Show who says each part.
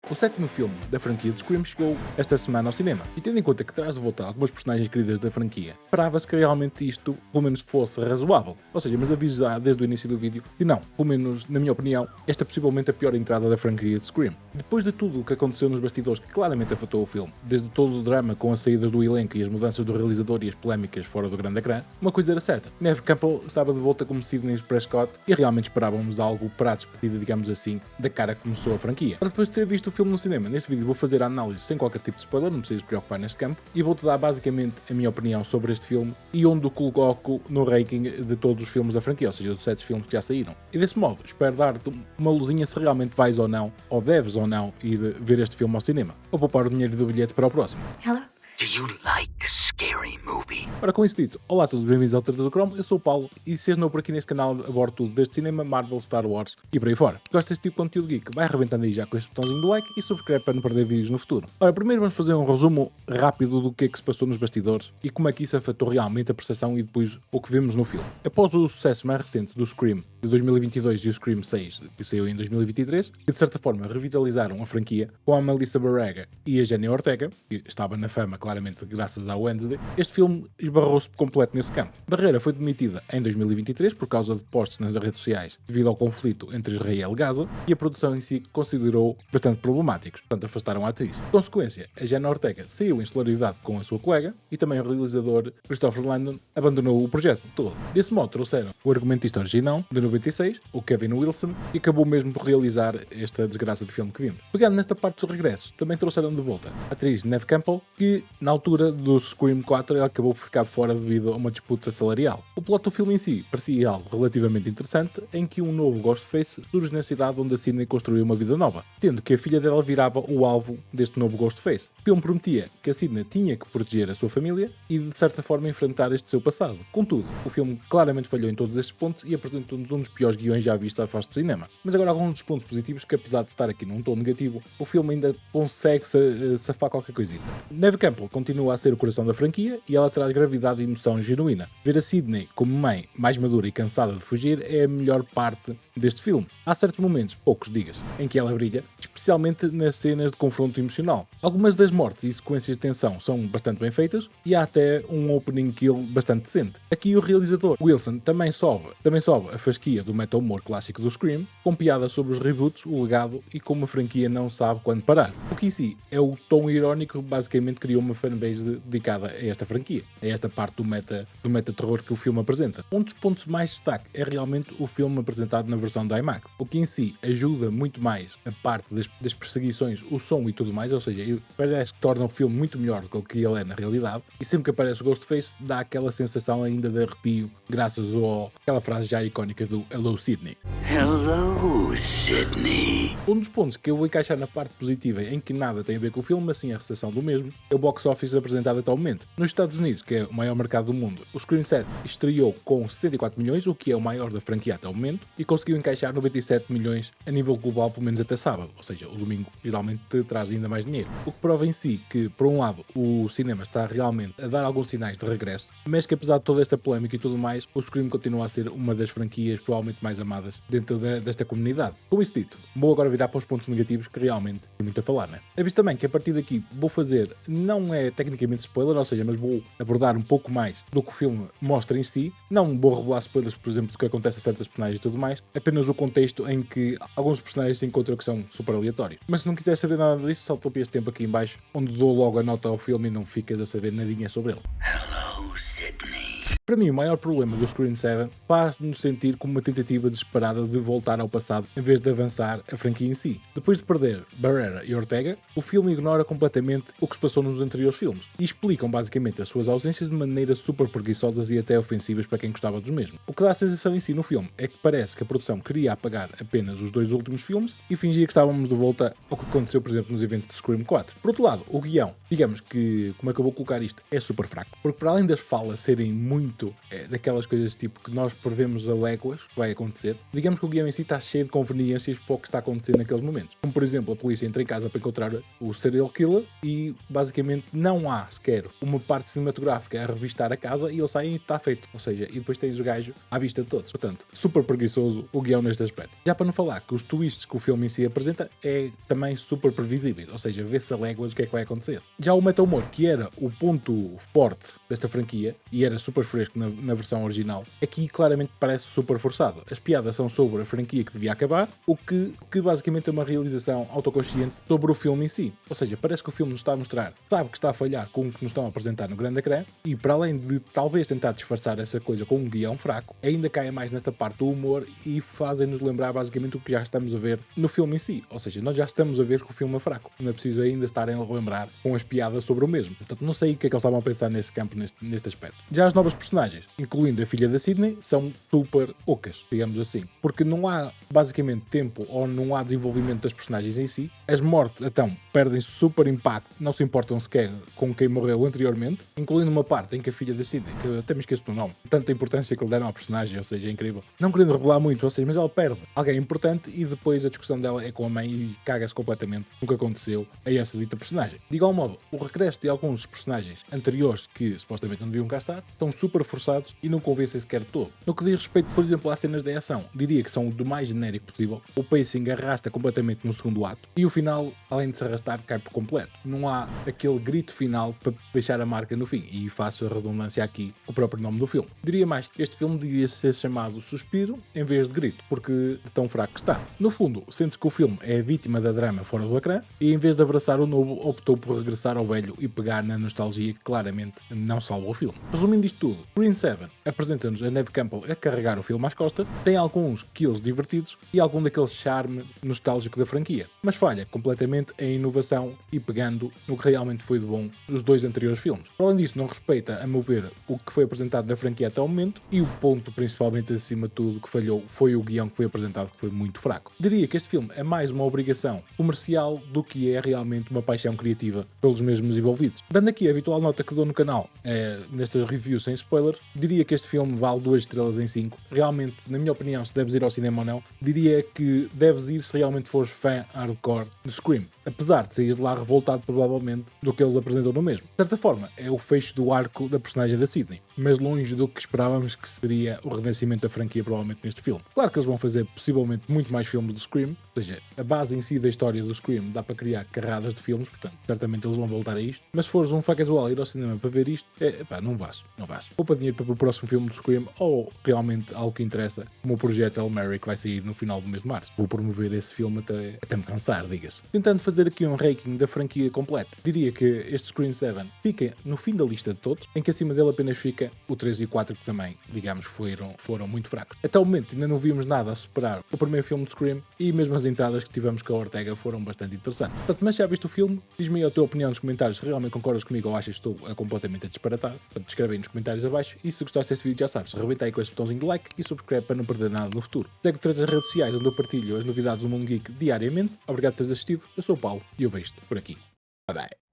Speaker 1: O sétimo filme da franquia de Scream chegou esta semana ao cinema, e tendo em conta que traz de volta algumas personagens queridas da franquia, esperava-se que realmente isto, pelo menos, fosse razoável. Ou seja, mas aviso já desde o início do vídeo que não, pelo menos na minha opinião, esta é possivelmente a pior entrada da franquia de Scream. Depois de tudo o que aconteceu nos bastidores que claramente afetou o filme, desde todo o drama com as saídas do elenco e as mudanças do realizador e as polémicas fora do grande ecrã, uma coisa era certa: Neve Campbell estava de volta como Sidney Prescott e realmente esperávamos algo para a despedida, digamos assim, da cara que começou a franquia. Para depois de ter visto o filme no cinema, neste vídeo vou fazer a análise sem qualquer tipo de spoiler, não precisas preocupar neste campo, e vou-te dar basicamente a minha opinião sobre este filme e onde o coloco no ranking de todos os filmes da franquia, ou seja, dos 7 filmes que já saíram. E desse modo, espero dar-te uma luzinha se realmente vais ou não, ou deves ou não, ir ver este filme ao cinema, ou poupar o dinheiro do bilhete para o próximo.
Speaker 2: Hello?
Speaker 3: Do you like scary movie?
Speaker 1: Ora, com isso dito, olá a todos, bem-vindos ao Tratas do Chrome, eu sou o Paulo, e se és novo por aqui neste canal, abordo tudo desde cinema, Marvel, Star Wars e por aí fora. Se gostas deste tipo de conteúdo geek, vai arrebentando aí já com este botãozinho do like e subscreve para não perder vídeos no futuro. Ora, primeiro vamos fazer um resumo rápido do que é que se passou nos bastidores e como é que isso afetou realmente a percepção e depois o que vimos no filme. Após o sucesso mais recente do Scream de 2022 e o Scream 6, que saiu em 2023, que de certa forma revitalizaram a franquia, com a Melissa Barrera e a Jenny Ortega, que estava na fama claramente graças à Wednesday, este filme esbarrou-se por completo nesse campo. Barrera foi demitida em 2023 por causa de posts nas redes sociais devido ao conflito entre Israel e Gaza, e a produção em si considerou bastante problemáticos, portanto afastaram a atriz. Em consequência, a Jenny Ortega saiu em solidariedade com a sua colega e também o realizador Christopher Landon abandonou o projeto todo. Desse modo trouxeram o argumentista original de 96, o Kevin Wilson, e acabou mesmo por realizar esta desgraça de filme que vimos. Pegando nesta parte dos regressos, também trouxeram de volta a atriz Neve Campbell, que na altura do Scream 4 ela acabou por ficar fora devido a uma disputa salarial. O plot do filme em si parecia algo relativamente interessante, em que um novo Ghostface surge na cidade onde a Sidney construiu uma vida nova, tendo que a filha dela virava o alvo deste novo Ghostface. O filme prometia que a Sidney tinha que proteger a sua família e de certa forma enfrentar este seu passado. Contudo, o filme claramente falhou em todos estes pontos e apresentou-nos um dos piores guiões já vistos à face do cinema. Mas agora alguns dos pontos positivos que, apesar de estar aqui num tom negativo, o filme ainda consegue safar qualquer coisita. Neve Campbell continua a ser o coração da franquia e ela traz gravidade e emoção genuína. Ver a Sidney como mãe mais madura e cansada de fugir é a melhor parte deste filme. Há certos momentos, poucos digas, em que ela brilha, especialmente nas cenas de confronto emocional. Algumas das mortes e sequências de tensão são bastante bem feitas e há até um opening kill bastante decente. Aqui o realizador Wilson também sobe a fasquia do meta humor clássico do Scream, com piadas sobre os reboots, o legado e como a franquia não sabe quando parar. O que em si é o tom irónico que basicamente criou uma fanbase dedicada a esta franquia, a esta parte do meta terror que o filme apresenta. Um dos pontos mais destaque é realmente o filme apresentado na versão da IMAX, o que em si ajuda muito mais a parte das perseguições, o som e tudo mais, ou seja, parece que torna o filme muito melhor do que ele é na realidade, e sempre que aparece o Ghostface dá aquela sensação ainda de arrepio, graças àquela frase já icónica do Hello Sidney.
Speaker 3: Hello, Sidney.
Speaker 1: Um dos pontos que eu vou encaixar na parte positiva, em que nada tem a ver com o filme, mas sim a recepção do mesmo, é o box office apresentado até ao momento. Nos Estados Unidos, que é o maior mercado do mundo, o Scream 7 estreou com 64 milhões, o que é o maior da franquia até ao momento, e conseguiu encaixar 97 milhões a nível global, pelo menos até sábado, ou seja, o domingo geralmente traz ainda mais dinheiro. O que prova em si que, por um lado, o cinema está realmente a dar alguns sinais de regresso, mas que apesar de toda esta polémica e tudo mais, o Scream continua a ser uma das franquias provavelmente mais amadas dentro desta comunidade. Com isso dito, vou agora virar para os pontos negativos que realmente tem muito a falar, né? Aviso também que a partir daqui vou fazer, não é tecnicamente spoiler, ou seja, mas vou abordar um pouco mais do que o filme mostra em si. Não vou revelar spoilers, por exemplo, do que acontece a certas personagens e tudo mais, apenas o contexto em que alguns personagens se encontram que são super aleatórios. Mas se não quiser saber nada disso, salta o este tempo aqui em baixo, onde dou logo a nota ao filme e não ficas a saber nadinha sobre ele.
Speaker 3: Hello, Sidney.
Speaker 1: Para mim, o maior problema do Scream 7 faz-nos sentir como uma tentativa desesperada de voltar ao passado em vez de avançar a franquia em si. Depois de perder Barrera e Ortega, o filme ignora completamente o que se passou nos anteriores filmes e explicam basicamente as suas ausências de maneiras super preguiçosas e até ofensivas para quem gostava dos mesmos. O que dá a sensação em si no filme é que parece que a produção queria apagar apenas os 2 últimos filmes e fingia que estávamos de volta ao que aconteceu, por exemplo, nos eventos de Scream 4. Por outro lado, o guião, digamos que, como é que eu vou colocar isto, é super fraco, porque para além das falas serem muito muito daquelas coisas tipo que nós perdemos a léguas que vai acontecer. Digamos que o guião em si está cheio de conveniências para o que está acontecendo naqueles momentos. Como por exemplo, a polícia entra em casa para encontrar o serial killer e basicamente não há sequer uma parte cinematográfica a revistar a casa e ele sai e está feito. Ou seja, e depois tens o gajo à vista de todos. Portanto, super preguiçoso o guião neste aspecto. Já para não falar que os twists que o filme em si apresenta é também super previsíveis. Ou seja, vê-se a léguas o que é que vai acontecer. Já o meta-humor, que era o ponto forte desta franquia e era super fresco na versão original, aqui claramente parece super forçado. As piadas são sobre a franquia que devia acabar, o que basicamente é uma realização autoconsciente sobre o filme em si. Ou seja, parece que o filme nos está a mostrar, sabe que está a falhar com o que nos estão a apresentar no grande ecrã e para além de talvez tentar disfarçar essa coisa com um guião fraco, ainda cai mais nesta parte do humor e fazem-nos lembrar basicamente o que já estamos a ver no filme em si. Ou seja, nós já estamos a ver que o filme é fraco. Não é preciso ainda estarem a relembrar com as piadas sobre o mesmo. Portanto, não sei o que é que eles estavam a pensar nesse campo, neste aspecto. Já as novas personagens, incluindo a filha da Sydney, são super ocas, digamos assim. Porque não há basicamente tempo ou não há desenvolvimento das personagens em si. As mortes, então, perdem super impacto, não se importam sequer com quem morreu anteriormente, incluindo uma parte em que a filha da Sydney, que eu até me esqueço do nome, tanta importância que lhe deram à personagem, ou seja, é incrível. Não querendo revelar muito, ou seja, mas ela perde alguém importante e depois a discussão dela é com a mãe e caga-se completamente no que aconteceu a essa dita personagem. De igual modo, o regresso de alguns personagens anteriores que supostamente não deviam cá estar, estão super forçados e não convencem sequer todo. No que diz respeito, por exemplo, às cenas de ação, diria que são do mais genérico possível. O pacing arrasta completamente no segundo ato e o final, além de se arrastar, cai por completo. Não há aquele grito final para deixar a marca no fim, e faço a redundância aqui, o próprio nome do filme. Diria mais que este filme devia ser chamado Suspiro em vez de Grito, porque de tão fraco que está. No fundo, sente-se que o filme é vítima da drama fora do ecrã e em vez de abraçar o novo, optou por regressar ao velho e pegar na nostalgia que claramente não salva o filme. Resumindo isto tudo, Green 7 apresenta-nos a Neve Campbell a carregar o filme às costas, tem alguns kills divertidos e algum daquele charme nostálgico da franquia, mas falha completamente em inovação e pegando no que realmente foi de bom nos dois anteriores filmes. Além disso, não respeita, a meu ver, o que foi apresentado da franquia até ao momento e o ponto principalmente acima de tudo que falhou foi o guião que foi apresentado, que foi muito fraco. Diria que este filme é mais uma obrigação comercial do que é realmente uma paixão criativa pelos mesmos envolvidos. Dando aqui a habitual nota que dou no canal, nestas reviews sem spoilers, diria que este filme vale 2 estrelas em 5. Realmente, na minha opinião, se deves ir ao cinema ou não, diria que deves ir se realmente fores fã hardcore de Scream. Apesar de sair de lá revoltado provavelmente do que eles apresentam no mesmo. De certa forma, é o fecho do arco da personagem da Sydney, mas longe do que esperávamos que seria o renascimento da franquia provavelmente neste filme. Claro que eles vão fazer possivelmente muito mais filmes do Scream, ou seja, a base em si da história do Scream dá para criar carradas de filmes, portanto, certamente eles vão voltar a isto, mas se fores um fã casual ir ao cinema para ver isto, não vás. Poupa dinheiro para o próximo filme do Scream ou realmente algo que interessa, como o projeto El Mary que vai sair no final do mês de março. Vou promover esse filme até me cansar, diga-se. Tentando fazer aqui um ranking da franquia completa, diria que este Scream 7 fica no fim da lista de todos, em que acima dele apenas fica o 3 e o 4 que também, digamos, foram muito fracos. Até o momento ainda não vimos nada a superar o primeiro filme de Scream e mesmo as entradas que tivemos com a Ortega foram bastante interessantes. Portanto, mas já viste o filme? Diz-me aí a tua opinião nos comentários se realmente concordas comigo ou achas que estou completamente a disparatar. Portanto, escreve aí nos comentários abaixo e se gostaste deste vídeo já sabes, rebenta aí com esse botãozinho de like e subscreve para não perder nada no futuro. Segue todas as redes sociais onde eu partilho as novidades do Mundo Geek diariamente. Obrigado por teres assistido, eu sou o Paulo e eu vejo-te por aqui. Bye bye.